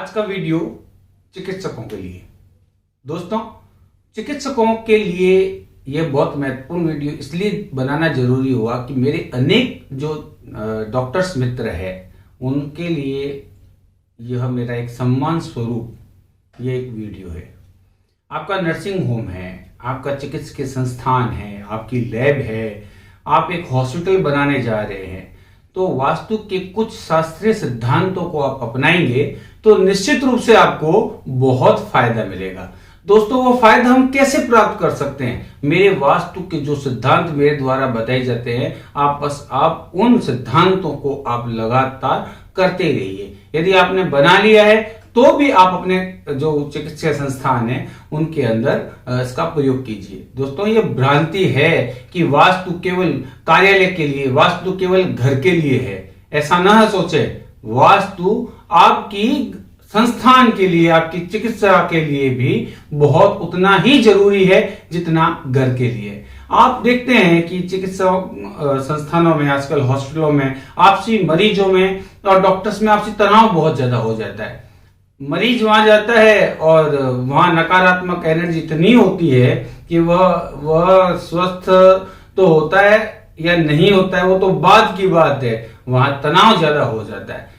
आज का वीडियो चिकित्सकों के लिए। दोस्तों, चिकित्सकों के लिए यह बहुत महत्वपूर्ण वीडियो इसलिए बनाना जरूरी हुआ कि मेरे अनेक जो डॉक्टर्स मित्र हैं उनके लिए यह मेरा एक सम्मान स्वरूप ये एक वीडियो है। आपका नर्सिंग होम है, आपका चिकित्सकीय संस्थान है, आपकी लैब है, आप एक हॉस्पिटल बनाने जा रहे हैं, तो वास्तु के कुछ शास्त्रीय सिद्धांतों को आप अपनाएंगे तो निश्चित रूप से आपको बहुत फायदा मिलेगा। दोस्तों, वो फायदा हम कैसे प्राप्त कर सकते हैं? मेरे वास्तु के जो सिद्धांत मेरे द्वारा बताए जाते हैं, आप उन सिद्धांतों को आप लगातार करते रहिए। यदि आपने बना लिया है तो भी आप अपने जो चिकित्सा संस्थान है उनके अंदर इसका प्रयोग कीजिए। दोस्तों, ये भ्रांति है कि वास्तु केवल कार्यालय के लिए, वास्तु केवल घर के लिए है, ऐसा ना सोचे। वास्तु आपकी संस्थान के लिए, आपकी चिकित्सा के लिए भी बहुत उतना ही जरूरी है जितना घर के लिए। आप देखते हैं कि चिकित्सा संस्थानों में आजकल, हॉस्पिटलों में, आपसी मरीजों में और डॉक्टर्स में आपसी तनाव बहुत ज्यादा हो जाता है। मरीज वहां जाता है और वहां नकारात्मक एनर्जी इतनी होती है कि वह स्वस्थ तो होता है या नहीं होता है वो तो बाद की बात है, वहां तनाव ज्यादा हो जाता है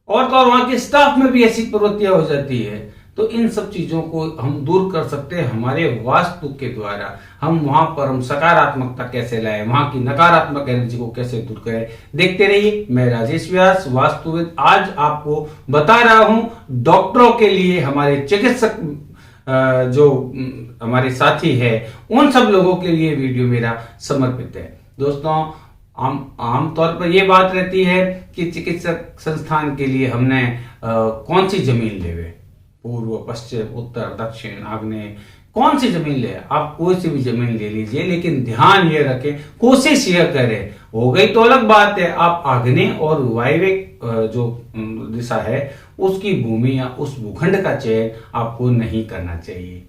और तो और वहां के स्टाफ में भी ऐसी प्रवृत्तियां हो जाती है। तो इन सब चीजों को हम दूर कर सकते हैं हमारे वास्तु के द्वारा। हम सकारात्मकता कैसे लाए, वहां की नकारात्मक एनर्जी को कैसे दूर करें, देखते रहिए। मैं राजेश व्यास, वास्तुविद, आज आपको बता रहा हूं डॉक्टरों के लिए, हमारे चिकित्सक जो हमारे साथी है उन सब लोगों के लिए वीडियो मेरा समर्पित है। दोस्तों, आमतौर पर यह बात रहती है कि चिकित्सक संस्थान के लिए हमने कौन सी जमीन लेवे, पूर्व, पश्चिम, उत्तर, दक्षिण, आग्नेय, कौन सी जमीन ले? आप कोई सी भी जमीन ले लीजिए, लेकिन ध्यान ये रखें, कोशिश यह करें, हो गई तो अलग बात है, आप आग्नेय और वायव्य जो दिशा है उसकी भूमि या उस भूखंड का चयन आपको नहीं करना चाहिए।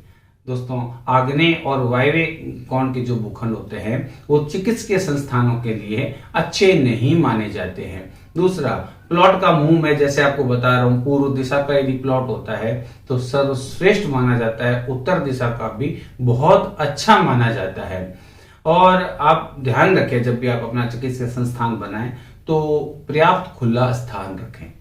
दोस्तों, आग्नेय और वायव्य कोण के जो भूखंड होते हैं वो चिकित्सकीय संस्थानों के लिए अच्छे नहीं माने जाते हैं। दूसरा, प्लॉट का मुंह में, जैसे आपको बता रहा हूं, पूर्व दिशा का यदि प्लॉट होता है तो सर्वश्रेष्ठ माना जाता है, उत्तर दिशा का भी बहुत अच्छा माना जाता है। और आप ध्यान रखें, जब भी आप अपना चिकित्सा संस्थान बनाएं तो पर्याप्त खुला स्थान रखें।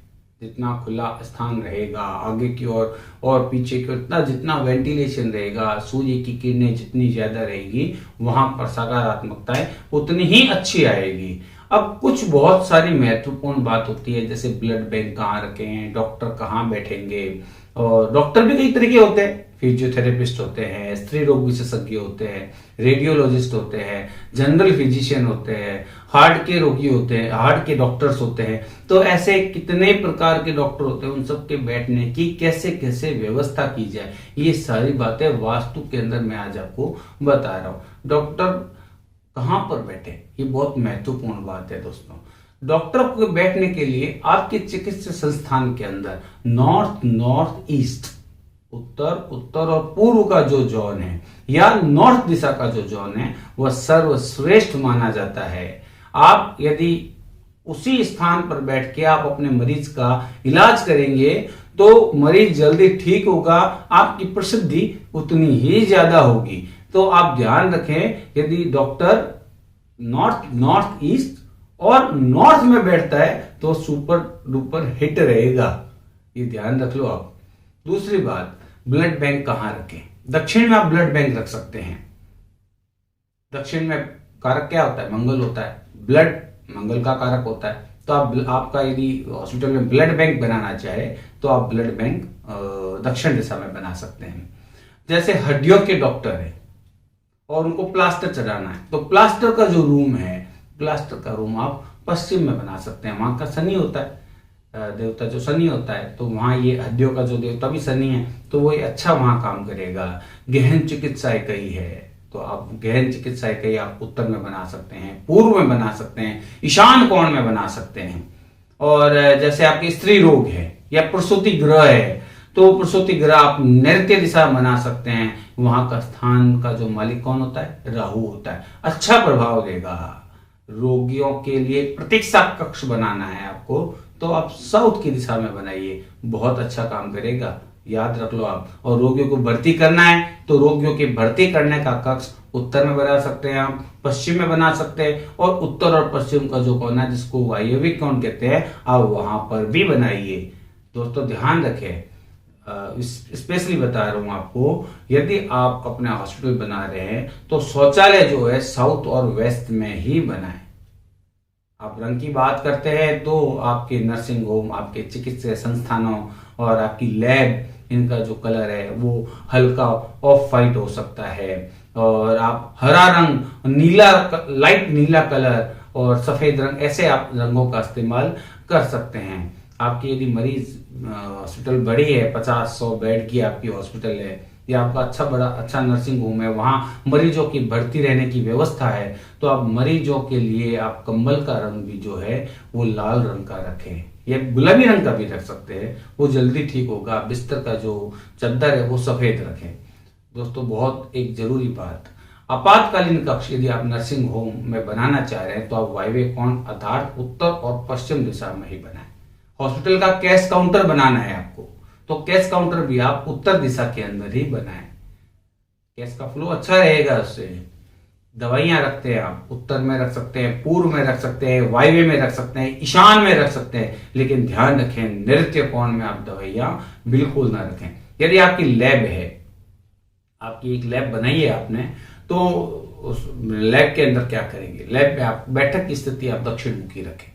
जितना खुला स्थान रहेगा, आगे की ओर और पीछे की ओर जितना वेंटिलेशन रहेगा, सूर्य की किरणें जितनी ज्यादा रहेगी, वहां पर सकारात्मकताएं उतनी ही अच्छी आएगी। अब कुछ बहुत सारी महत्वपूर्ण बात होती है, जैसे ब्लड बैंक कहाँ रखें, डॉक्टर कहाँ बैठेंगे, और डॉक्टर भी कई तरह के होते हैं, फिजियोथेरेपिस्ट होते हैं, स्त्री रोग विशेषज्ञ होते हैं, रेडियोलॉजिस्ट होते हैं, जनरल फिजिशियन होते हैं, हार्ट के रोगी होते हैं, हार्ट के डॉक्टर्स होते हैं। तो ऐसे कितने प्रकार के डॉक्टर होते हैं, उन सबके बैठने की कैसे कैसे व्यवस्था की जाए, ये सारी बातें वास्तु के अंदर मैं आज आपको बता रहा हूँ। डॉक्टर कहां पर बैठे, ये बहुत महत्वपूर्ण बात है। दोस्तों, डॉक्टर को बैठने के लिए आपके चिकित्सा संस्थान के अंदर नॉर्थ ईस्ट, उत्तर और पूर्व का जो जोन है या नॉर्थ दिशा का जो जोन है वह सर्वश्रेष्ठ माना जाता है। आप यदि उसी स्थान पर बैठ के आप अपने मरीज का इलाज करेंगे तो मरीज जल्दी ठीक होगा, आपकी प्रसिद्धि उतनी ही ज्यादा होगी। तो आप ध्यान रखें, यदि डॉक्टर नॉर्थ ईस्ट और नॉर्थ में बैठता है तो सुपर डुपर हिट रहेगा, ये ध्यान रख लो आप। दूसरी बात, ब्लड बैंक कहां रखें? दक्षिण में आप ब्लड बैंक रख सकते हैं। दक्षिण में कारक क्या होता है? मंगल होता है, ब्लड मंगल का कारक होता है। तो आपका यदि हॉस्पिटल में ब्लड बैंक बनाना चाहे तो आप ब्लड बैंक दक्षिण दिशा में बना सकते हैं। जैसे हड्डियों के डॉक्टर है और उनको प्लास्टर चढ़ाना है, तो प्लास्टर का जो रूम है, प्लास्टर का रूम आप पश्चिम में बना सकते हैं। वहां का शनि होता है, देवता जो शनि होता है, तो वहां ये हड्डियों का जो देवता भी शनि है, तो वो अच्छा वहां काम करेगा। गहन चिकित्सा इकाई है तो आप गहन चिकित्सा इकाई आप उत्तर में बना सकते हैं, पूर्व में बना सकते हैं, ईशान कोण में बना सकते हैं। और जैसे आपके स्त्री रोग है या प्रसूति गृह है तो प्रसूति गृह आप नैऋत्य दिशा बना सकते हैं। वहां का स्थान का जो मालिक कौन होता है? राहु होता है, अच्छा प्रभाव देगा। रोगियों के लिए प्रतीक्षा कक्ष बनाना है आपको तो आप साउथ की दिशा में बनाइए, बहुत अच्छा काम करेगा। याद रख लो आप। और रोगियों को भर्ती करना है तो रोगियों की भर्ती करने का कक्ष उत्तर में बना सकते हैं, आप पश्चिम में बना सकते हैं, और उत्तर और पश्चिम का जो कोना जिसको वायव्य कोण कहते हैं आप वहां पर भी बनाइए। दोस्तों ध्यान रखें, स्पेशली बता रहा हूं आपको, यदि आप अपने हॉस्पिटल बना रहे हैं तो शौचालय जो है साउथ और वेस्ट में ही बनाएं। आप रंग की बात करते हैं तो आपके नर्सिंग होम, आपके चिकित्सा संस्थानों और आपकी लैब, इनका जो कलर है वो हल्का ऑफ वाइट हो सकता है, और आप हरा रंग, नीला, लाइट नीला कलर और सफेद रंग, ऐसे आप रंगों का इस्तेमाल कर सकते हैं। आपकी यदि मरीज हॉस्पिटल बड़ी है, 50-100 बेड की आपकी हॉस्पिटल है, या आपका अच्छा नर्सिंग होम है, वहां मरीजों की भर्ती रहने की व्यवस्था है, तो आप मरीजों के लिए आप कंबल का रंग भी जो है वो लाल रंग का रखें, या गुलाबी रंग का भी रख सकते हैं, वो जल्दी ठीक होगा। बिस्तर का जो चादर है वो सफेद रखें। दोस्तों बहुत एक जरूरी बात, आपातकालीन कक्ष यदि आप नर्सिंग होम में बनाना चाह रहे हैं तो आप वायव्य कोण अर्थात उत्तर और पश्चिम दिशा में ही बनाएं। हॉस्पिटल का कैश काउंटर बनाना है आपको, तो कैश काउंटर भी आप उत्तर दिशा के अंदर ही बनाएं। कैश का फ्लो अच्छा रहेगा उससे। दवाइयां रखते हैं आप उत्तर में रख सकते हैं, पूर्व में रख सकते हैं, वायव्य में रख सकते हैं, ईशान में रख सकते हैं, लेकिन ध्यान रखें नैऋत्य कोण में आप दवाइयां बिल्कुल ना रखें। यदि आपकी लैब है, आपकी एक लैब बनाई है आपने, तो उस लैब के अंदर क्या करेंगे, लैब में आप बैठक की स्थिति आप दक्षिण मुखी रखें।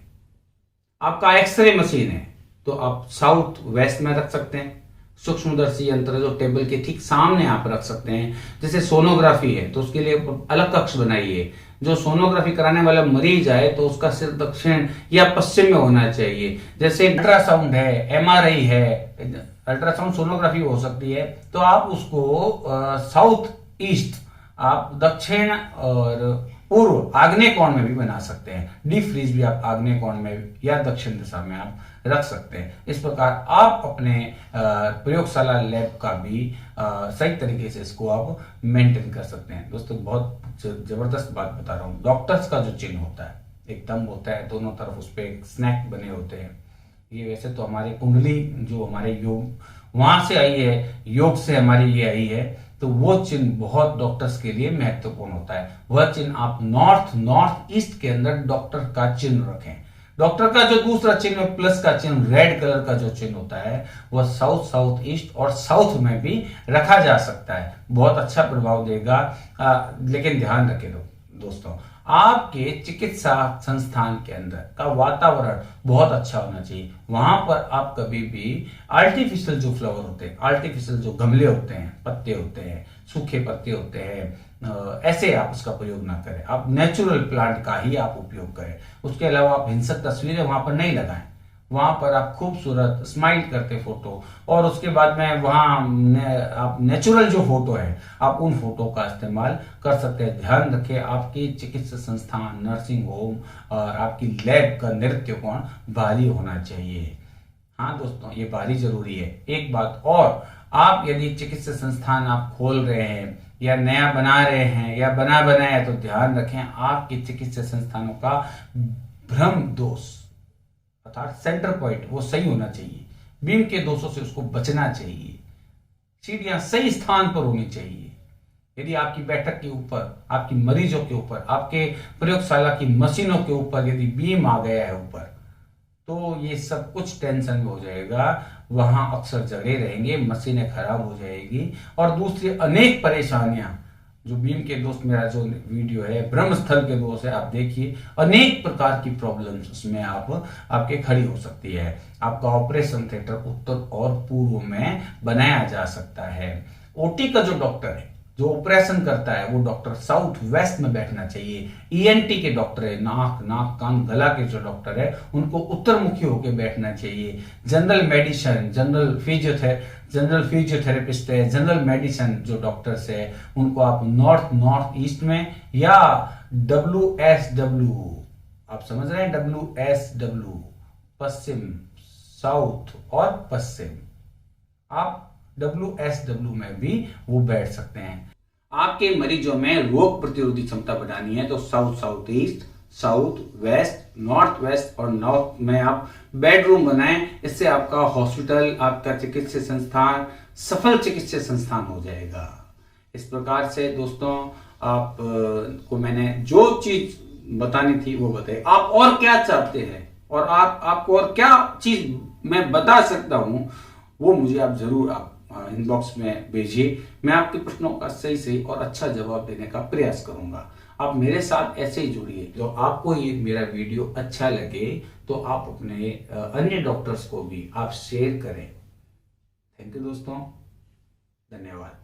आपका एक्सरे मशीन है तो आप साउथ वेस्ट में रख सकते हैं। सूक्ष्मदर्शी यंत्र जो टेबल के ठीक सामने आप रख सकते हैं। जैसे सोनोग्राफी है तो उसके लिए अलग कक्ष बनाइए। जो सोनोग्राफी कराने वाला मरीज आए तो उसका सिर दक्षिण या पश्चिम में होना चाहिए। जैसे अल्ट्रासाउंड है, एमआरआई है, अल्ट्रासाउंड सोनोग्राफी हो सकती है, तो आप उसको साउथ ईस्ट, आप दक्षिण और पूर्व आग्नेय कोण में भी बना सकते हैं। डीप फ्रीज भी आप आग्नेय कोण में या दक्षिण दिशा में आप रख सकते हैं। इस प्रकार आप अपने प्रयोगशाला लैब का भी सही तरीके से इसको आप मेंटेन कर सकते हैं। दोस्तों बहुत जबरदस्त बात बता रहा हूँ। डॉक्टर्स का जो चिन्ह होता है, एक दम होता है, दोनों तरफ उस पर एक स्नैक बने होते हैं। ये वैसे तो हमारे कुंडली जो हमारे योग वहां से आई है, योग से हमारी ये आई है, तो वो चिन्ह बहुत डॉक्टर्स के लिए महत्वपूर्ण होता है। वह चिन्ह आप नॉर्थ ईस्ट के अंदर डॉक्टर का चिन्ह रखें। डॉक्टर का जो दूसरा चिन्ह प्लस का चिन्ह, रेड कलर का जो चिन्ह होता है, वह साउथ ईस्ट और साउथ में भी रखा जा सकता है। बहुत अच्छा प्रभाव देगा। लेकिन ध्यान रखें दोस्तों, आपके चिकित्सा संस्थान के अंदर का वातावरण बहुत अच्छा होना चाहिए। वहां पर आप कभी भी आर्टिफिशियल जो फ्लावर होते हैं, आर्टिफिशियल जो गमले होते हैं, पत्ते होते हैं, सूखे पत्ते होते हैं, ऐसे आप उसका प्रयोग ना करें। आप नेचुरल प्लांट का ही आप उपयोग करें। उसके अलावा आप हिंसक तस्वीरें वहां पर नहीं लगाएं। वहां पर आप खूबसूरत स्माइल करते फोटो, और उसके बाद में वहां आप नेचुरल जो फोटो है आप उन फोटो का इस्तेमाल कर सकते हैं। ध्यान रखें आपकी चिकित्सा संस्थान, नर्सिंग होम और आपकी लैब का नैऋत्य कोण बाहरी होना चाहिए। हाँ दोस्तों, ये बाहरी जरूरी है। एक बात और, आप यदि चिकित्सा संस्थान आप खोल रहे हैं या नया बना रहे हैं या बना बनाया, तो ध्यान रखें आपके चिकित्सा संस्थानों का भ्रम दोष अर्थात सेंटर पॉइंट वो सही होना चाहिए। बीम के दोषों से उसको बचना चाहिए। सीढ़ियां सही स्थान पर होनी चाहिए। यदि आपकी बैठक के ऊपर, आपकी मरीजों के ऊपर, आपके प्रयोगशाला की मशीनों के ऊपर यदि बीम आ गया है ऊपर, तो ये सब कुछ टेंशन में हो जाएगा। वहां अक्सर जगह रहेंगे, मशीनें खराब हो जाएगी, और दूसरी अनेक परेशानियां, जो बीम के दोष, मेरा जो वीडियो है ब्रह्म स्थल के दोष है, आप देखिए अनेक प्रकार की प्रॉब्लम्स उसमें आपके खड़ी हो सकती है। आपका ऑपरेशन थिएटर उत्तर और पूर्व में बनाया जा सकता है। ओटी का जो डॉक्टर है, जो ऑपरेशन करता है, वो डॉक्टर साउथ वेस्ट में बैठना चाहिए। ईएनटी के डॉक्टर है, नाक कान गला के जो डॉक्टर है, उनको उत्तर मुखी होकर बैठना चाहिए। जनरल मेडिसिन, जनरल फिजियोथेरेपिस्ट है, जनरल मेडिसिन जो डॉक्टर्स है, उनको आप नॉर्थ ईस्ट में या WSW, आप समझ रहे हैं, WSW पश्चिम, साउथ और पश्चिम, आप WSW में भी वो बैठ सकते हैं। आपके मरीजों में रोग प्रतिरोधी क्षमता बढ़ानी है तो south east, south, west, north west और नॉर्थ में आप बेडरूम बनाएं। इससे आपका हॉस्पिटल, आपका चिकित्सा संस्थान सफल चिकित्सा संस्थान हो जाएगा। इस प्रकार से दोस्तों आप को मैंने जो चीज बतानी थी वो बताई। आप और क्या चाहते हैं और आपको और क्या चीज मैं बता सकता हूं, वो मुझे आप जरूर आप इनबॉक्स में भेजिए। मैं आपके प्रश्नों का सही सही और अच्छा जवाब देने का प्रयास करूंगा। आप मेरे साथ ऐसे ही जुड़िए। तो आपको ये मेरा वीडियो अच्छा लगे तो आप अपने अन्य डॉक्टर्स को भी आप शेयर करें। थैंक यू दोस्तों, धन्यवाद।